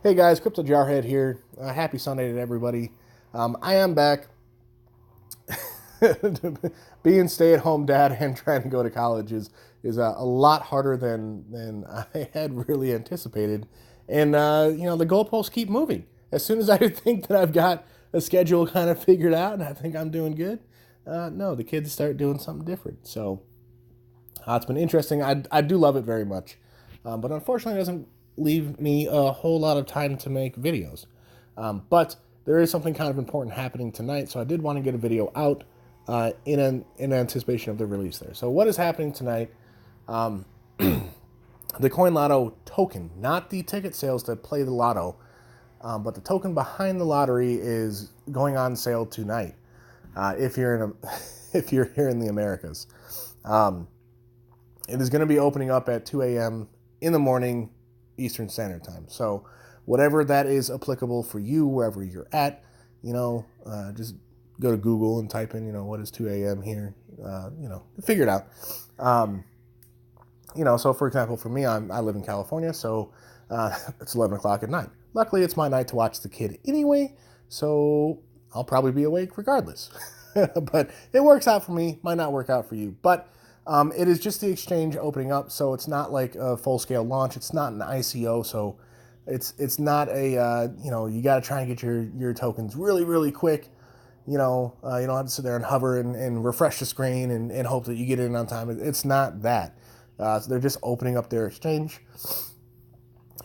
Hey guys, Crypto Jarhead here. Happy Sunday to everybody. I am back. Being stay-at-home dad and trying to go to college is a lot harder than I had really anticipated. And the goalposts keep moving. As soon as I think that I've got a schedule kind of figured out and I think I'm doing good, no, the kids start doing something different. So it's been interesting. I do love it very much, but unfortunately, it doesn't leave me a whole lot of time to make videos. But there is something kind of important happening tonight, so I did want to get a video out in anticipation of the release there. So what is happening tonight? The Coin Lotto token, not the ticket sales to play the lotto, but the token behind the lottery is going on sale tonight. If you're if you're here in the Americas, it is going to be opening up at 2 a.m. in the morning Eastern Standard Time. So whatever that is applicable for you, wherever you're at, just go to Google and type in, what is 2 a.m. here, figure it out. So for example, for me, I live in California, so it's 11 o'clock at night. Luckily, it's my night to watch the kid anyway, so I'll probably be awake regardless. But it works out for me, might not work out for you. But it is just the exchange opening up, so it's not like a full-scale launch. It's not an ICO, so it's not a, you got to try and get your tokens really, really quick. You don't have to sit there and hover and refresh the screen and hope that you get in on time. It's not that. So they're just opening up their exchange,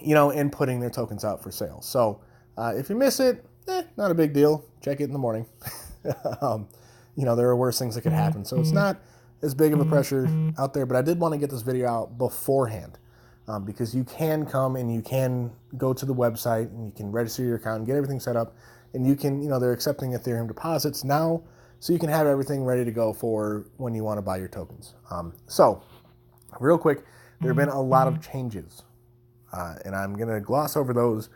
and putting their tokens out for sale. So if you miss it, not a big deal. Check it in the morning. There are worse things that could happen. So it's not as big of a pressure out there, but I did want to get this video out beforehand because you can come and you can go to the website and you can register your account and get everything set up, and you can, they're accepting Ethereum deposits now, so you can have everything ready to go for when you want to buy your tokens. So real quick, there have been a lot of changes, and I'm going to gloss over those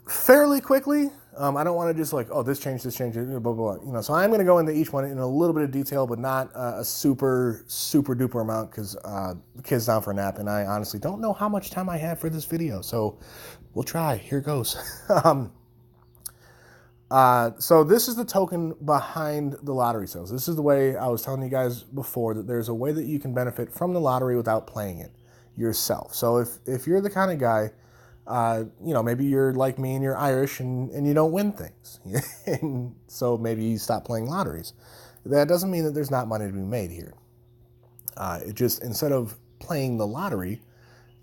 fairly quickly. I don't want to just this change, blah, blah, blah. So I'm going to go into each one in a little bit of detail, but not a super, super duper amount because the kid's down for a nap, and I honestly don't know how much time I have for this video. So we'll try. Here goes. So this is the token behind the lottery sales. This is the way I was telling you guys before, that there's a way that you can benefit from the lottery without playing it yourself. So if you're the kind of guy, maybe you're like me and you're Irish and you don't win things. And so maybe you stop playing lotteries. That doesn't mean that there's not money to be made here. It just, instead of playing the lottery,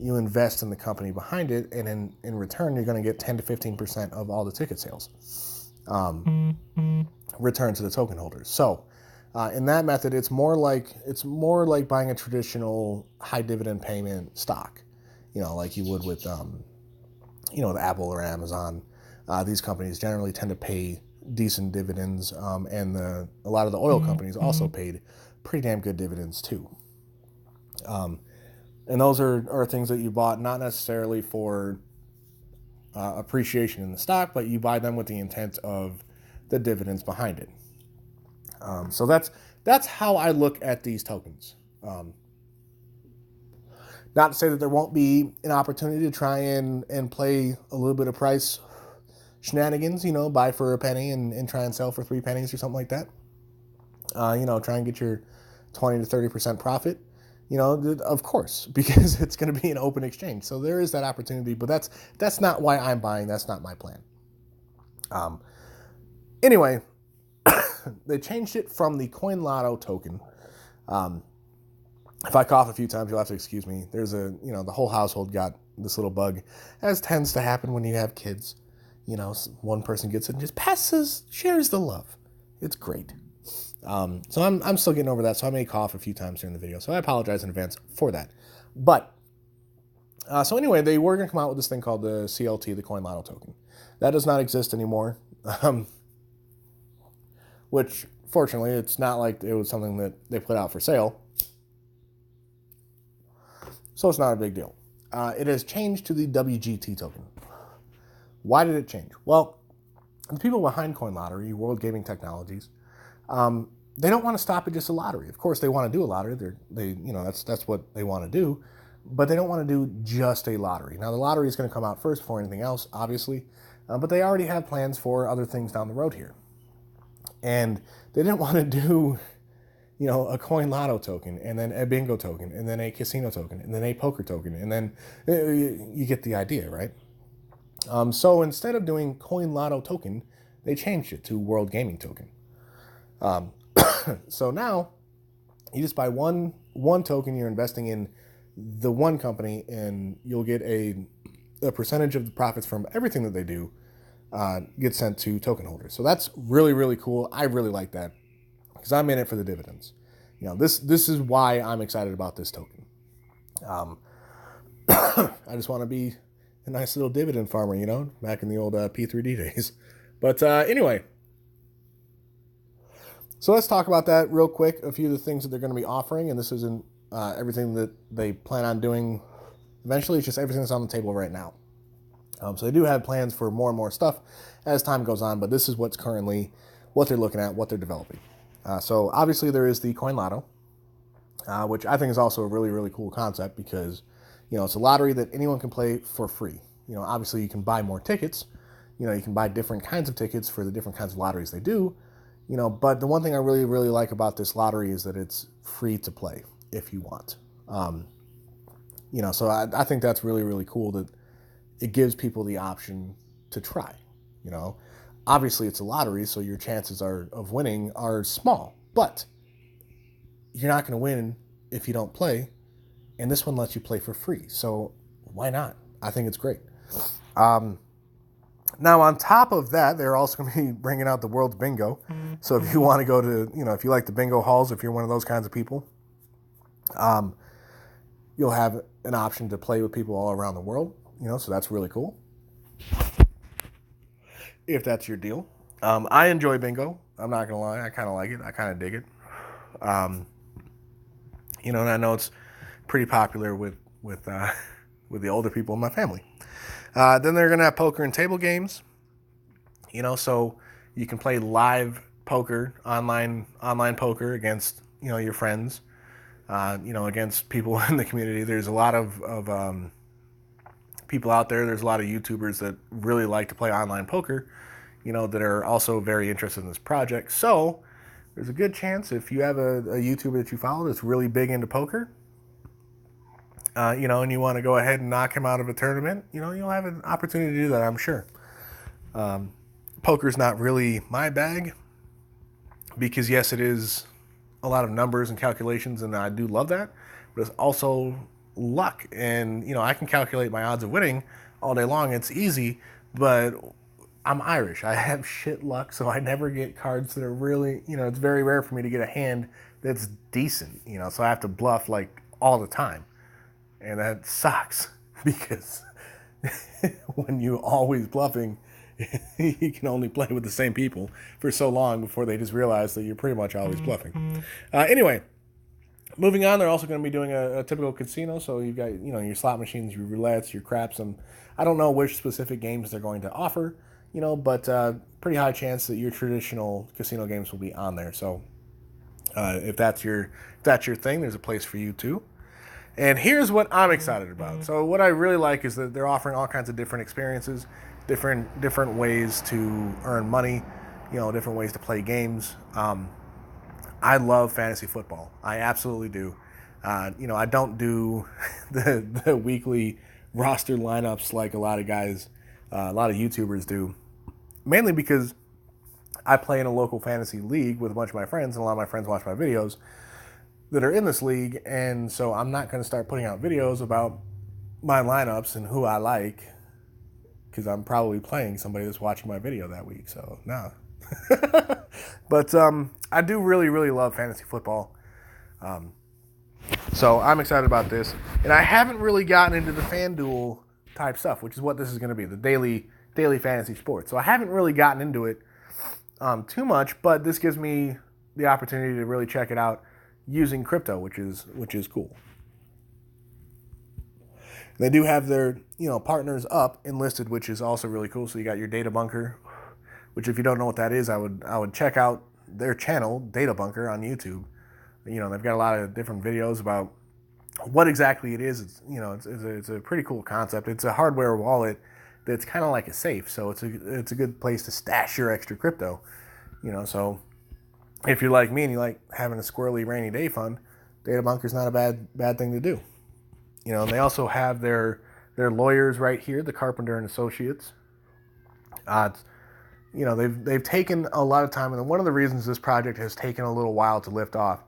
you invest in the company behind it, and in return, you're going to get 10 to 15% of all the ticket sales return to the token holders. So in that method, it's more like buying a traditional high dividend payment stock, like you would with with Apple or Amazon. These companies generally tend to pay decent dividends, and a lot of the oil companies also paid pretty damn good dividends too. And those are things that you bought not necessarily for appreciation in the stock, but you buy them with the intent of the dividends behind it. So that's how I look at these tokens. Not to say that there won't be an opportunity to try and play a little bit of price shenanigans, buy for a penny and try and sell for 3 pennies or something like that. Try and get your 20 to 30% profit. Of course, because it's going to be an open exchange. So there is that opportunity, but that's not why I'm buying. That's not my plan. Anyway, they changed it from the Coin Lotto token. If I cough a few times, you'll have to excuse me. There's the whole household got this little bug, as tends to happen when you have kids. One person gets it and just shares the love. It's great. So I'm still getting over that, so I may cough a few times during the video. So I apologize in advance for that. But, so anyway, they were going to come out with this thing called the CLT, the Coin Lotto token. That does not exist anymore. Which, fortunately, it's not like it was something that they put out for sale. So it's not a big deal. It has changed to the WGT token. Why did it change? Well, the people behind Coin Lottery, World Gaming Technologies, they don't want to stop at just a lottery. Of course, they want to do a lottery. That's what they want to do. but they don't want to do just a lottery. Now, the lottery is going to come out first before anything else, obviously, but they already have plans for other things down the road here. And they didn't want to do, a coin lotto token, and then a bingo token, and then a casino token, and then a poker token, and then you get the idea, right? So instead of doing coin lotto token, they changed it to World Gaming Token. So now you just buy one token. You're investing in the one company, and you'll get a percentage of the profits from everything that they do get sent to token holders. So that's really, really cool. I really like that because I'm in it for the dividends. This is why I'm excited about this token. I just want to be a nice little dividend farmer, back in the old P3D days. But anyway, so let's talk about that real quick. A few of the things that they're going to be offering, and this isn't everything that they plan on doing eventually. It's just everything that's on the table right now. So they do have plans for more and more stuff as time goes on, but this is what's currently what they're looking at, what they're developing. So obviously there is the Coin Lotto, which I think is also a really, really cool concept because, it's a lottery that anyone can play for free. Obviously you can buy more tickets. You can buy different kinds of tickets for the different kinds of lotteries they do. But the one thing I really, really like about this lottery is that it's free to play if you want. So I think that's really, really cool that it gives people the option to try. Obviously it's a lottery, so your chances of winning are small, but you're not going to win if you don't play. And this one lets you play for free. So why not? I think it's great. Now, on top of that, they're also going to be bringing out the World Bingo. So if you want to go to, if you like the bingo halls, if you're one of those kinds of people, you'll have an option to play with people all around the world, so that's really cool. If that's your deal. I enjoy bingo. I'm not going to lie. I kind of like it. I kind of dig it. And I know it's pretty popular with the older people in my family. Then they're going to have poker and table games, so you can play live poker, online poker against, your friends, against people in the community. There's a lot of people out there. There's a lot of YouTubers that really like to play online poker, that are also very interested in this project. So there's a good chance if you have a YouTuber that you follow that's really big into poker, and you want to go ahead and knock him out of a tournament, you'll have an opportunity to do that, I'm sure. Poker's not really my bag because, yes, it is a lot of numbers and calculations, and I do love that, but it's also luck. And, I can calculate my odds of winning all day long. It's easy, but I'm Irish. I have shit luck, so I never get cards that are really, it's very rare for me to get a hand that's decent, so I have to bluff like all the time. And that sucks because when you're always bluffing, you can only play with the same people for so long before they just realize that you're pretty much always bluffing. Anyway, moving on, they're also going to be doing a typical casino. So you've got, your slot machines, your roulettes, your craps, and I don't know which specific games they're going to offer, but pretty high chance that your traditional casino games will be on there. So if that's your thing, there's a place for you too. And here's what I'm excited about. So what I really like is that they're offering all kinds of different experiences, different ways to earn money, different ways to play games. I love fantasy football. I absolutely do. I don't do the weekly roster lineups like a lot of guys, a lot of YouTubers do, mainly because I play in a local fantasy league with a bunch of my friends, and a lot of my friends watch my videos that are in this league, and so I'm not going to start putting out videos about my lineups and who I like because I'm probably playing somebody that's watching my video that week, so no. But I do really, really love fantasy football, so I'm excited about this, and I haven't really gotten into the FanDuel type stuff, which is what this is going to be, the daily fantasy sports. So I haven't really gotten into it too much, but this gives me the opportunity to really check it out using crypto, which is cool. They do have their partners up enlisted, which is also really cool. So you got your Data Bunker, which if you don't know what that is, I would check out their channel, Data Bunker, on YouTube. They've got a lot of different videos about what exactly it is, it's a pretty cool concept. It's a hardware wallet that's kind of like a safe, so it's a good place to stash your extra crypto. So if you're like me and you like having a squirrely rainy day fund, Data Bunker's not a bad thing to do. And they also have their lawyers right here, the Carpenter and Associates. They've taken a lot of time, and one of the reasons this project has taken a little while to lift off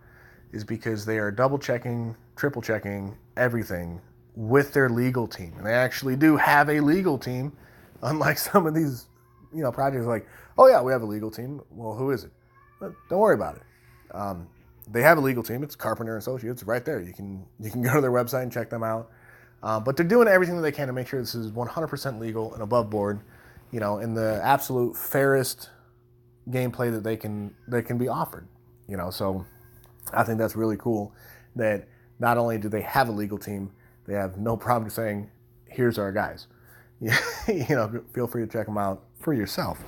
is because they are double checking, triple checking everything with their legal team, and they actually do have a legal team, unlike some of these projects like, oh yeah, we have a legal team. Well, who is it? Don't worry about it. They have a legal team. It's Carpenter and Associates right there. You can go to their website and check them out. But they're doing everything that they can to make sure this is 100% legal and above board, in the absolute fairest gameplay that they can be offered. So I think that's really cool that not only do they have a legal team, they have no problem saying, here's our guys. Feel free to check them out for yourself.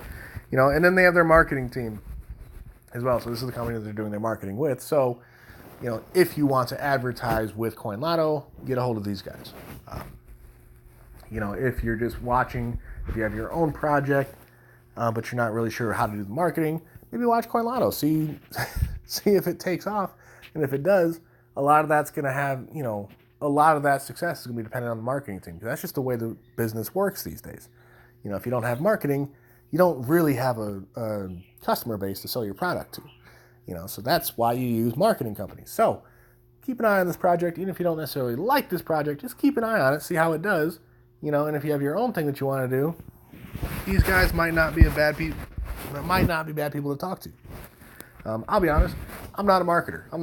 And then they have their marketing team as well. So this is the company that they're doing their marketing with. So, if you want to advertise with CoinLotto, get a hold of these guys. If you're just watching, if you have your own project, but you're not really sure how to do the marketing, maybe watch CoinLotto. See if it takes off. And if it does, a lot of that's going to have, a lot of that success is going to be dependent on the marketing team. Because that's just the way the business works these days. If you don't have marketing, you don't really have a customer base to sell your product to. So that's why you use marketing companies. So keep an eye on this project. Even if you don't necessarily like this project, just keep an eye on it, see how it does. And if you have your own thing that you want to do, these guys might not be bad people to talk to. I'll be honest, I'm not a marketer. I'm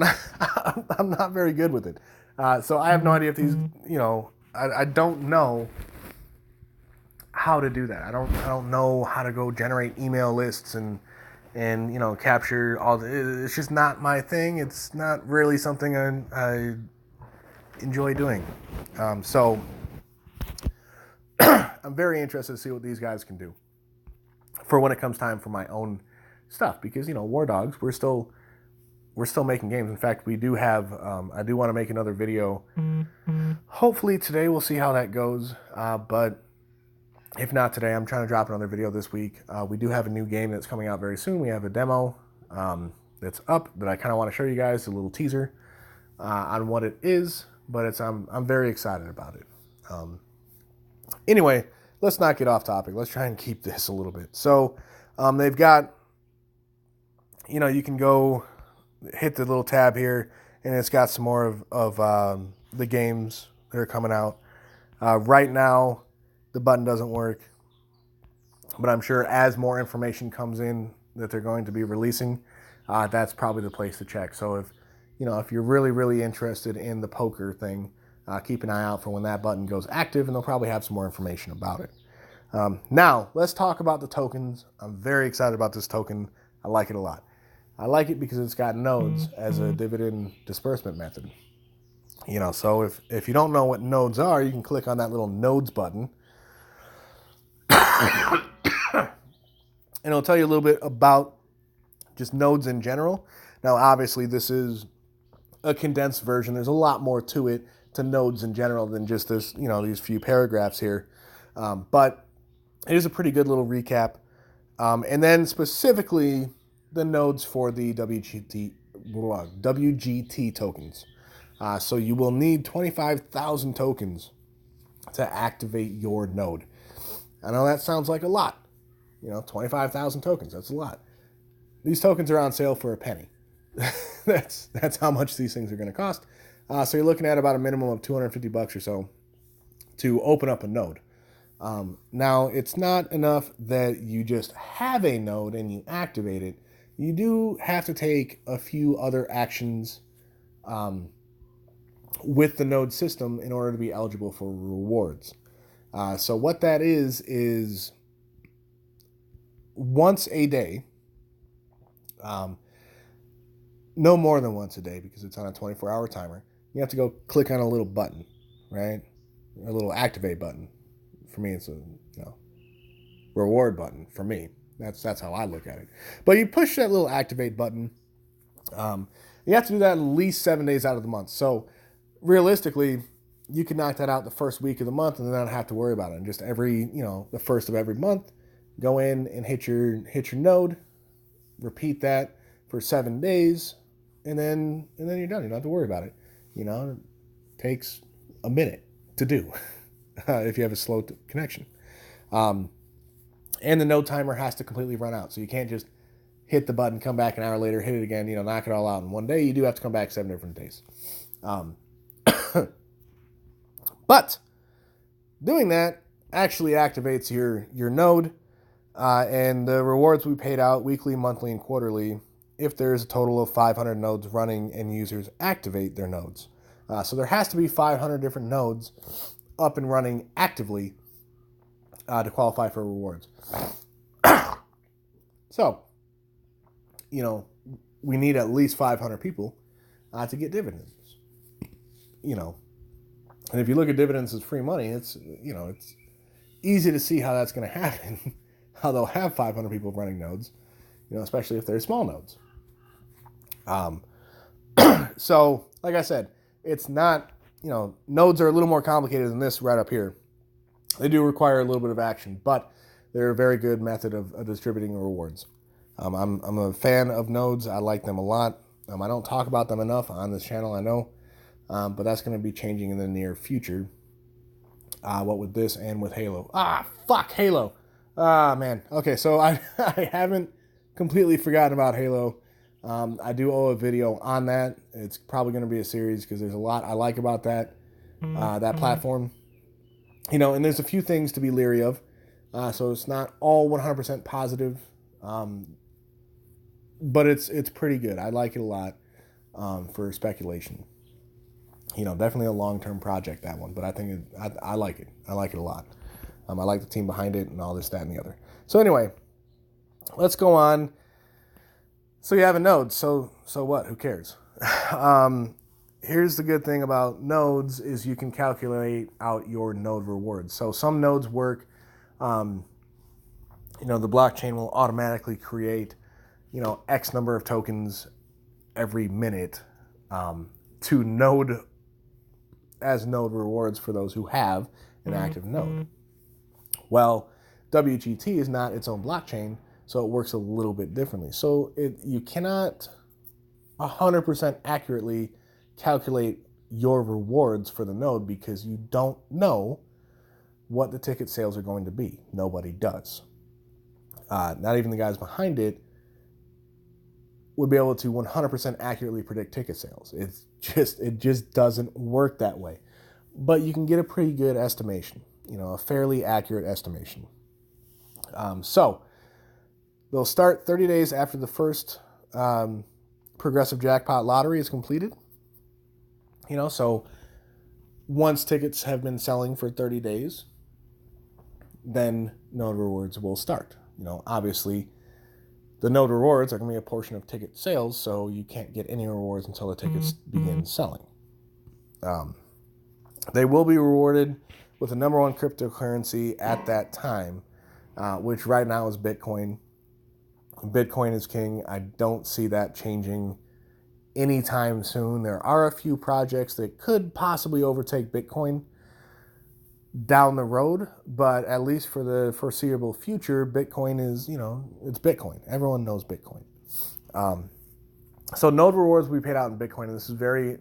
not very good with it. So I have no idea if these, I don't know how to do that. I don't know how to go generate email lists and capture all the. It's just not my thing. It's not really something I enjoy doing. So I'm very interested to see what these guys can do for when it comes time for my own stuff, because War Dogs, we're still making games. In fact, we do have I do want to make another video. Hopefully today. We'll see how that goes. But if not today, I'm trying to drop another video this week. We do have a new game that's coming out very soon. We have a demo that's up that I kind of want to show you guys, a little teaser on what it is. But I'm very excited about it. Anyway, let's not get off topic. Let's try and keep this a little bit. So they've got, you can go hit the little tab here, and it's got some more of the games that are coming out. Right now, the button doesn't work, but I'm sure as more information comes in that they're going to be releasing, that's probably the place to check. So if you're really, really interested in the poker thing, keep an eye out for when that button goes active, and they'll probably have some more information about it. Now, let's talk about the tokens. I'm very excited about this token. I like it a lot. I like it because it's got nodes as a dividend disbursement method. So if you don't know what nodes are, you can click on that little nodes button. And it'll tell you a little bit about just nodes in general. Now, obviously, this is a condensed version. There's a lot more to it, to nodes in general, than just this, these few paragraphs here. But it is a pretty good little recap. And then specifically the nodes for the WGT tokens. So you will need 25,000 tokens to activate your node. I know that sounds like a lot. 25,000 tokens, that's a lot. These tokens are on sale for a penny. That's how much these things are going to cost. So you're looking at about a minimum of $250 or so to open up a node. Now, it's not enough that you just have a node and you activate it. You do have to take a few other actions with the node system in order to be eligible for rewards. So what that is once a day, no more than once a day because it's on a 24-hour timer, you have to go click on a little button, right? A little activate button. For me, it's a reward button for me. That's how I look at it. But you push that little activate button. You have to do that at least 7 days out of the month. So realistically, you can knock that out the first week of the month and then not have to worry about it. And just the first of every month, go in and hit your node, repeat that for 7 days, and then you're done. You don't have to worry about it. It takes a minute to do if you have a slow connection. And the node timer has to completely run out. So you can't just hit the button, come back an hour later, hit it again, knock it all out in one day. You do have to come back 7 different days. But doing that actually activates your node, and the rewards we paid out weekly, monthly, and quarterly if there's a total of 500 nodes running and users activate their nodes. So there has to be 500 different nodes up and running actively to qualify for rewards. So, we need at least 500 people to get dividends. And if you look at dividends as free money, it's easy to see how that's going to happen. How they'll have 500 people running nodes, especially if they're small nodes. So, like I said, it's not, nodes are a little more complicated than this right up here. They do require a little bit of action, but they're a very good method of distributing rewards. I'm a fan of nodes. I like them a lot. I don't talk about them enough on this channel, I know, but that's going to be changing in the near future. What with this and with Halo. Fuck Halo. Man. Okay, so I haven't completely forgotten about Halo. I do owe a video on that. It's probably going to be a series because there's a lot I like about that platform. And there's a few things to be leery of. So it's not all 100% positive, but it's pretty good. I like it a lot for speculation. Definitely a long-term project, that one, but I think I like it. I like it a lot. I like the team behind it and all this, that, and the other. So anyway, let's go on. So you have a node. So what? Who cares? Here's the good thing about nodes is you can calculate out your node rewards. So some nodes work, the blockchain will automatically create, X number of tokens every minute to node as node rewards for those who have an active node. Well, WGT is not its own blockchain, so it works a little bit differently. So you cannot 100% accurately calculate your rewards for the node because you don't know what the ticket sales are going to be. Nobody does. Not even the guys behind it would be able to 100% accurately predict ticket sales. It just doesn't work that way. But you can get a pretty good estimation, a fairly accurate estimation. So they'll start 30 days after the first progressive jackpot lottery is completed. So once tickets have been selling for 30 days, then node rewards will start. Obviously, the node rewards are going to be a portion of ticket sales, so you can't get any rewards until the tickets begin selling. They will be rewarded with the number one cryptocurrency at that time, which right now is Bitcoin. Bitcoin is king. I don't see that changing anytime soon. There are a few projects that could possibly overtake Bitcoin down the road, but at least for the foreseeable future, Bitcoin is, it's Bitcoin. Everyone knows Bitcoin. So node rewards we paid out in Bitcoin, and this is very,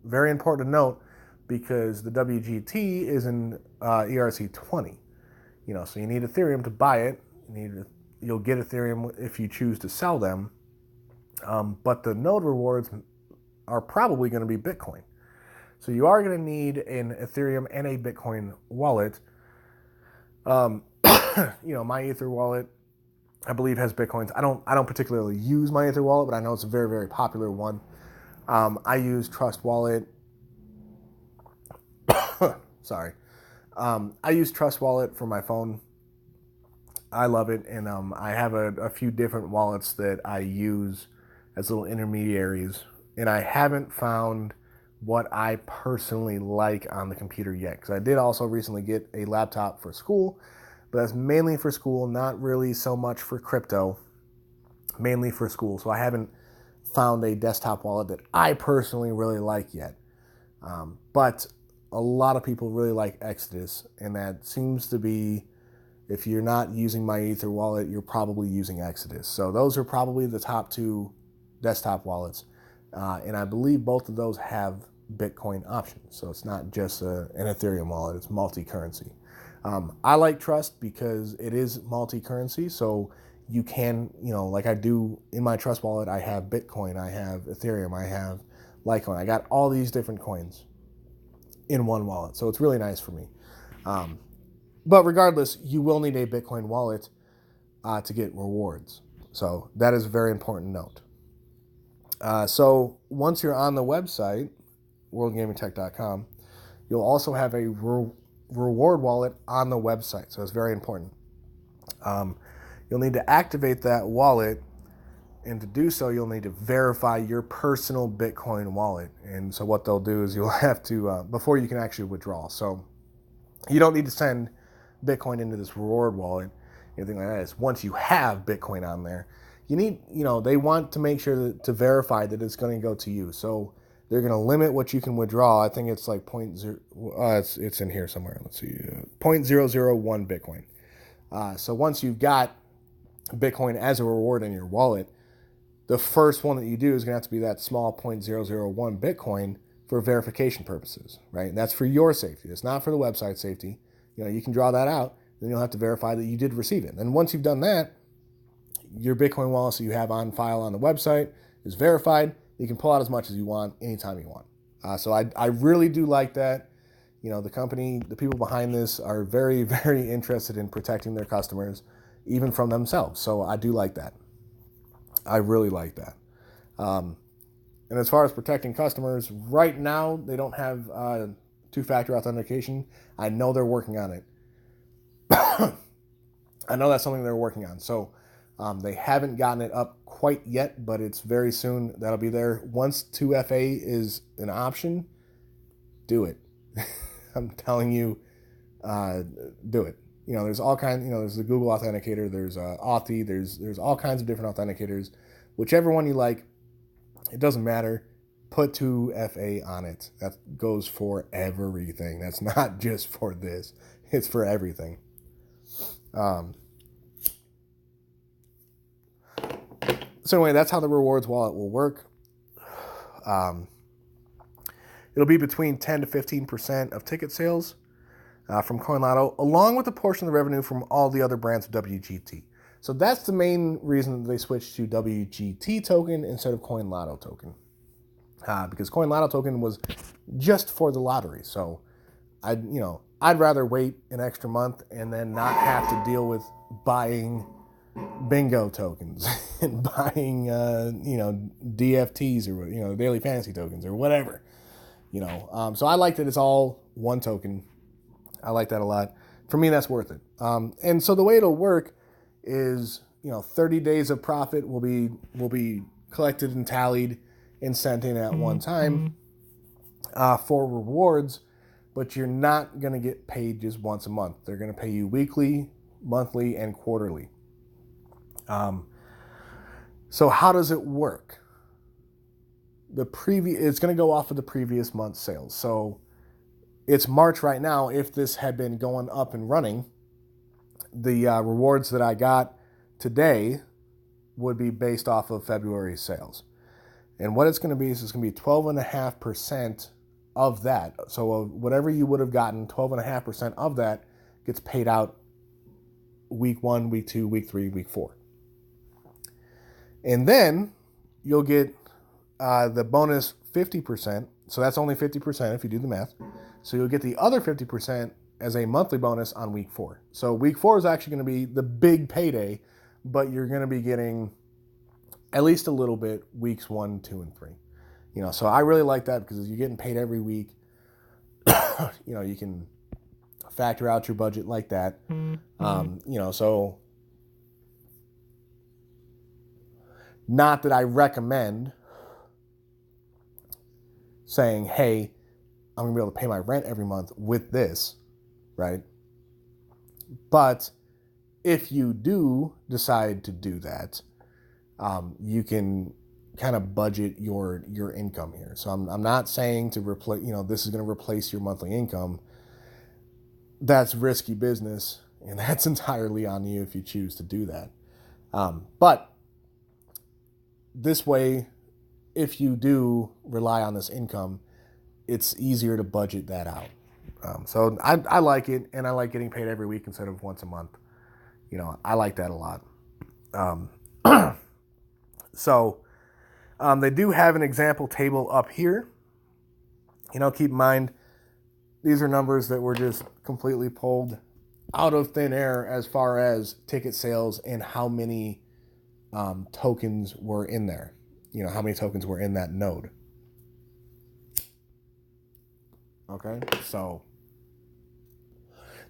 very important to note because the WGT is in ERC20. So you need Ethereum to buy it. You'll get Ethereum if you choose to sell them. But the node rewards are probably going to be Bitcoin. So you are going to need an Ethereum and a Bitcoin wallet. My Ether wallet, I believe, has Bitcoins. I don't particularly use my Ether wallet, but I know it's a very, very popular one. I use Trust Wallet. Sorry. I use Trust Wallet for my phone. I love it, and I have a few different wallets that I use as little intermediaries, and I haven't found what I personally like on the computer yet, because I did also recently get a laptop for school, but that's mainly for school, not really so much for crypto, mainly for school. So I haven't found a desktop wallet that I personally really like yet. But a lot of people really like Exodus, and that seems to be, if you're not using My Ether wallet, you're probably using Exodus. So those are probably the top two desktop wallets. And I believe both of those have Bitcoin options. So it's not just an Ethereum wallet, it's multi-currency. I like Trust because it is multi-currency. So you can, like I do in my Trust wallet, I have Bitcoin, I have Ethereum, I have Litecoin. I got all these different coins in one wallet. So it's really nice for me. But regardless, you will need a Bitcoin wallet to get rewards. So that is a very important note. So once you're on the website, worldgamingtech.com, you'll also have a reward wallet on the website. So it's very important. You'll need to activate that wallet, and to do so, you'll need to verify your personal Bitcoin wallet. And so what they'll do is you'll have to, before you can actually withdraw. So you don't need to send Bitcoin into this reward wallet, anything like that. It's once you have Bitcoin on there, you need, they want to make sure to verify that it's going to go to you. So they're going to limit what you can withdraw. I think it's like it's in here somewhere. Let's see, 0.001 Bitcoin. So once you've got Bitcoin as a reward in your wallet, the first one that you do is going to have to be that small 0.001 Bitcoin for verification purposes, right? And that's for your safety. It's not for the website safety. You can draw that out, then you'll have to verify that you did receive it. And once you've done that, your Bitcoin wallet that you have on file on the website is verified. You can pull out as much as you want anytime you want. So I really do like that. The company, the people behind this are very, very interested in protecting their customers, even from themselves. So I do like that. I really like that. And as far as protecting customers, right now they don't have two-factor authentication. I know they're working on it. I know that's something they're working on. So they haven't gotten it up quite yet, but it's very soon that'll be there. Once 2FA is an option, do it. I'm telling you, do it. There's all kinds, there's the Google Authenticator, there's Authy, there's all kinds of different authenticators. Whichever one you like, it doesn't matter. Put 2FA on it. That goes for everything. That's not just for this. It's for everything. So anyway, that's how the rewards wallet will work. It'll be between 10 to 15% of ticket sales from CoinLotto, along with a portion of the revenue from all the other brands of WGT. So that's the main reason that they switched to WGT token instead of CoinLotto token. Because CoinLotto token was just for the lottery. So I'd rather wait an extra month and then not have to deal with buying bingo tokens and buying DFTs or daily fantasy tokens or whatever. So I like that it's all one token. I like that a lot. For me, that's worth it. And so the way it'll work is 30 days of profit will be collected and tallied and sent in at one time for rewards, but you're not going to get paid just once a month. They're going to pay you weekly, monthly, and quarterly. So how does it work? It's going to go off of the previous month's sales. So it's March right now. If this had been going up and running, the rewards that I got today would be based off of February's sales. And what it's going to be is it's going to be 12.5% of that. So whatever you would have gotten, 12.5% of that gets paid out week 1, week 2, week 3, week 4. And then you'll get the bonus 50%. So that's only 50% if you do the math. So you'll get the other 50% as a monthly bonus on week 4. So week 4 is actually going to be the big payday, but you're going to be getting at least a little bit weeks 1, 2, and 3. So I really like that because you're getting paid every week. You can factor out your budget like that. So not that I recommend saying, hey, I'm going to be able to pay my rent every month with this, right? But if you do decide to do that, you can kind of budget your income here. So I'm not saying to replace, this is going to replace your monthly income. That's risky business, and that's entirely on you if you choose to do that. But this way, if you do rely on this income, it's easier to budget that out. So I like it, and I like getting paid every week instead of once a month. I like that a lot. So they do have an example table up here. Keep in mind, these are numbers that were just completely pulled out of thin air as far as ticket sales and how many tokens were in there. How many tokens were in that node. Okay, so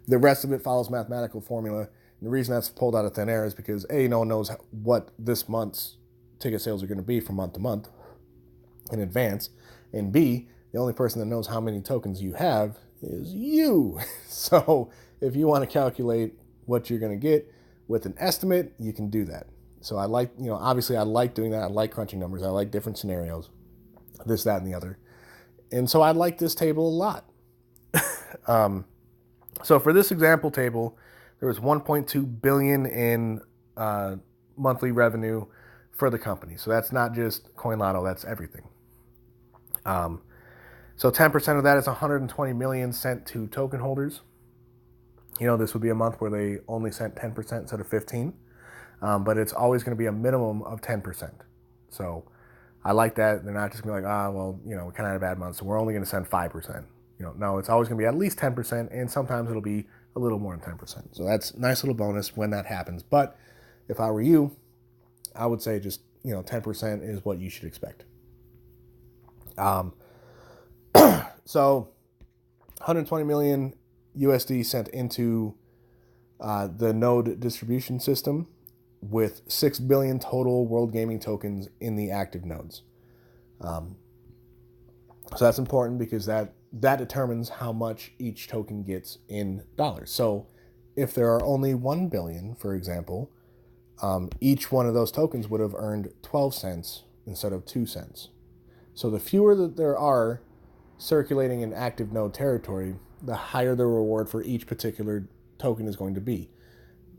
the rest of it follows mathematical formula. And the reason that's pulled out of thin air is because A, no one knows what this month's ticket sales are going to be from month to month in advance. And B, the only person that knows how many tokens you have is you. So if you want to calculate what you're going to get with an estimate, you can do that. So I like, obviously I like doing that. I like crunching numbers. I like different scenarios, this, that, and the other. And so I like this table a lot. So for this example table, there was 1.2 billion in monthly revenue for the company. So that's not just CoinLotto, that's everything. So 10% of that is 120 million sent to token holders. This would be a month where they only sent 10% instead of 15. But it's always going to be a minimum of 10%. So I like that. They're not just going to be like, we kind of had a bad month, so we're only going to send 5%. No, it's always going to be at least 10%, and sometimes it'll be a little more than 10%. So that's a nice little bonus when that happens. But if I were you, I would say just, 10% is what you should expect. So 120 million USD sent into the node distribution system with 6 billion total world gaming tokens in the active nodes. So that's important because that determines how much each token gets in dollars. So if there are only 1 billion, for example, each one of those tokens would have earned 12 cents instead of 2 cents. So the fewer that there are circulating in active node territory, the higher the reward for each particular token is going to be.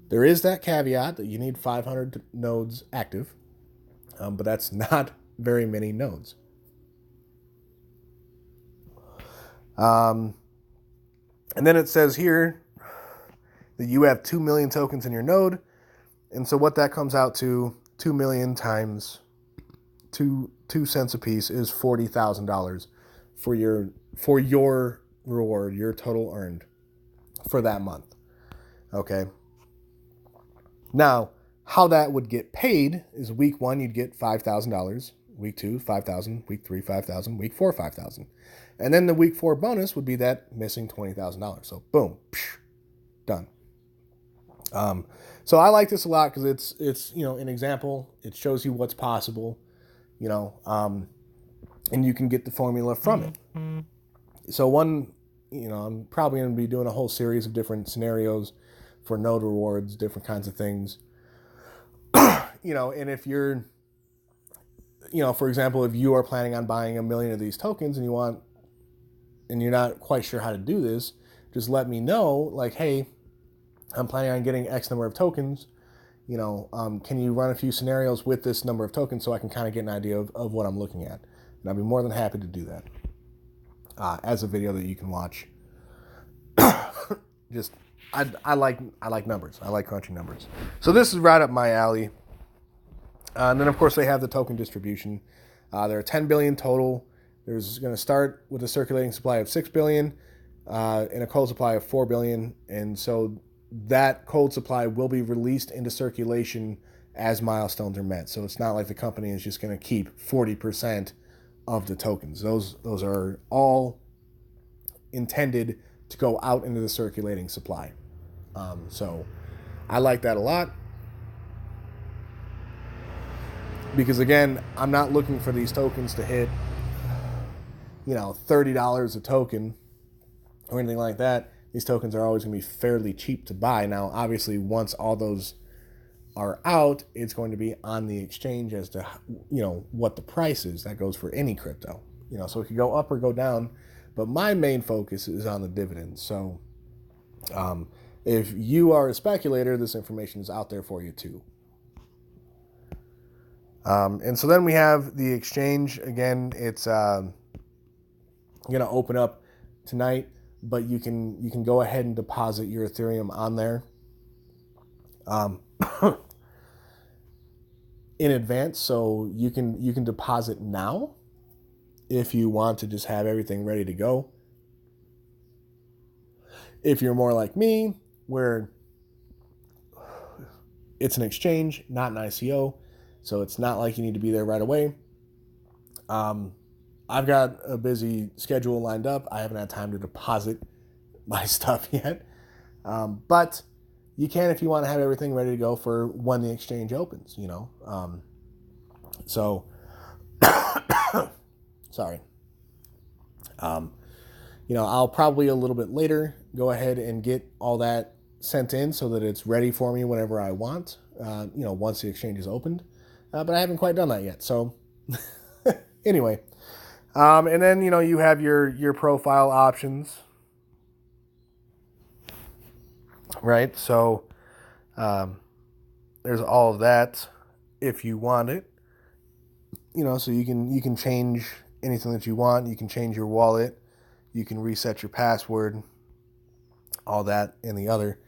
There is that caveat that you need 500 nodes active, but that's not very many nodes. And then it says here that you have 2 million tokens in your node. And so what that comes out to, 2 million times 2 cents a piece is $40,000 for your reward, your total earned for that month. Okay. Now, how that would get paid is week 1, you'd get $5,000. Week 2, $5,000. Week 3, $5,000. Week 4, $5,000. And then the week 4 bonus would be that missing $20,000. So boom, done. So I like this a lot because it's an example. It shows you what's possible, and you can get the formula from it. So I'm probably going to be doing a whole series of different scenarios for node rewards, different kinds of things. And if you're, for example, if you are planning on buying 1 million of these tokens and you're not quite sure how to do this, just let me know, like, hey, I'm planning on getting X number of tokens. Can you run a few scenarios with this number of tokens so I can kind of get an idea of what I'm looking at? And I'd be more than happy to do that as a video that you can watch. Just, I like numbers. I like crunching numbers. So this is right up my alley. And then, of course, they have the token distribution. There are 10 billion total. There's going to start with a circulating supply of 6 billion and a cold supply of 4 billion. And so that cold supply will be released into circulation as milestones are met. So it's not like the company is just going to keep 40% of the tokens. Those are all intended to go out into the circulating supply. So I like that a lot. Because again, I'm not looking for these tokens to hit, $30 a token or anything like that. These tokens are always going to be fairly cheap to buy. Now, obviously, once all those are out, it's going to be on the exchange as to, what the price is. That goes for any crypto. So it could go up or go down, but my main focus is on the dividends. So if you are a speculator, this information is out there for you too. And so then we have the exchange. Again, it's going to open up tonight, but you can go ahead and deposit your Ethereum on there in advance. So you can deposit now if you want to just have everything ready to go. If you're more like me, where it's an exchange, not an ICO, so it's not like you need to be there right away. I've got a busy schedule lined up. I haven't had time to deposit my stuff yet. But you can if you want to have everything ready to go for when the exchange opens, So, sorry. I'll probably a little bit later go ahead and get all that sent in so that it's ready for me whenever I want, once the exchange is opened. But I haven't quite done that yet. So anyway, and then, you have your profile options, right? So there's all of that if you want it, so you can change anything that you want. You can change your wallet. You can reset your password, all that and the other.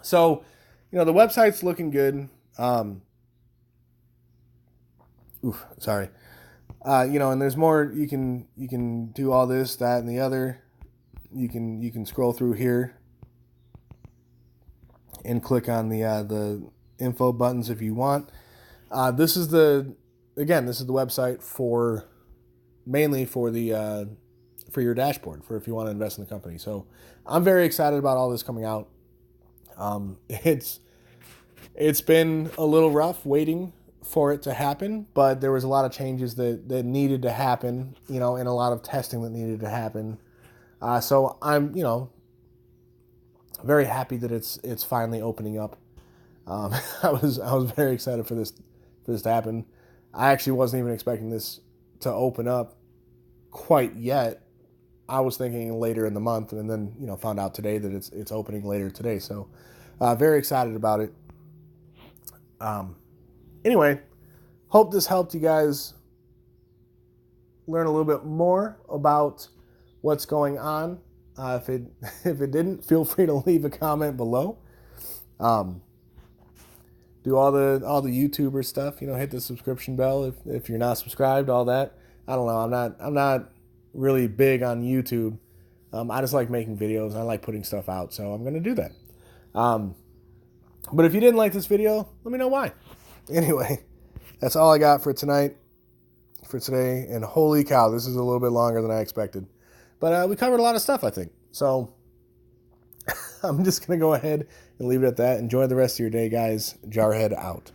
So, the website's looking good. Sorry. And there's more. You can do all this, that, and the other. You can scroll through here and click on the info buttons if you want. This is the website mainly for your dashboard, for if you want to invest in the company. So I'm very excited about all this coming out. It's been a little rough waiting for it to happen, but there was a lot of changes that needed to happen, and a lot of testing that needed to happen. So I'm, very happy that it's finally opening up. I was very excited for this to happen. I actually wasn't even expecting this to open up quite yet. I was thinking later in the month, and then found out today that it's opening later today. So very excited about it. Anyway, hope this helped you guys learn a little bit more about what's going on. If it didn't, feel free to leave a comment below. Do all the YouTuber stuff. Hit the subscription bell if you're not subscribed. All that. I don't know. I'm not really big on YouTube. I just like making videos. I like putting stuff out, so I'm gonna do that. But if you didn't like this video, let me know why. Anyway, that's all I got for tonight, for today. And holy cow, this is a little bit longer than I expected. But we covered a lot of stuff, I think. So I'm just going to go ahead and leave it at that. Enjoy the rest of your day, guys. Jarhead out.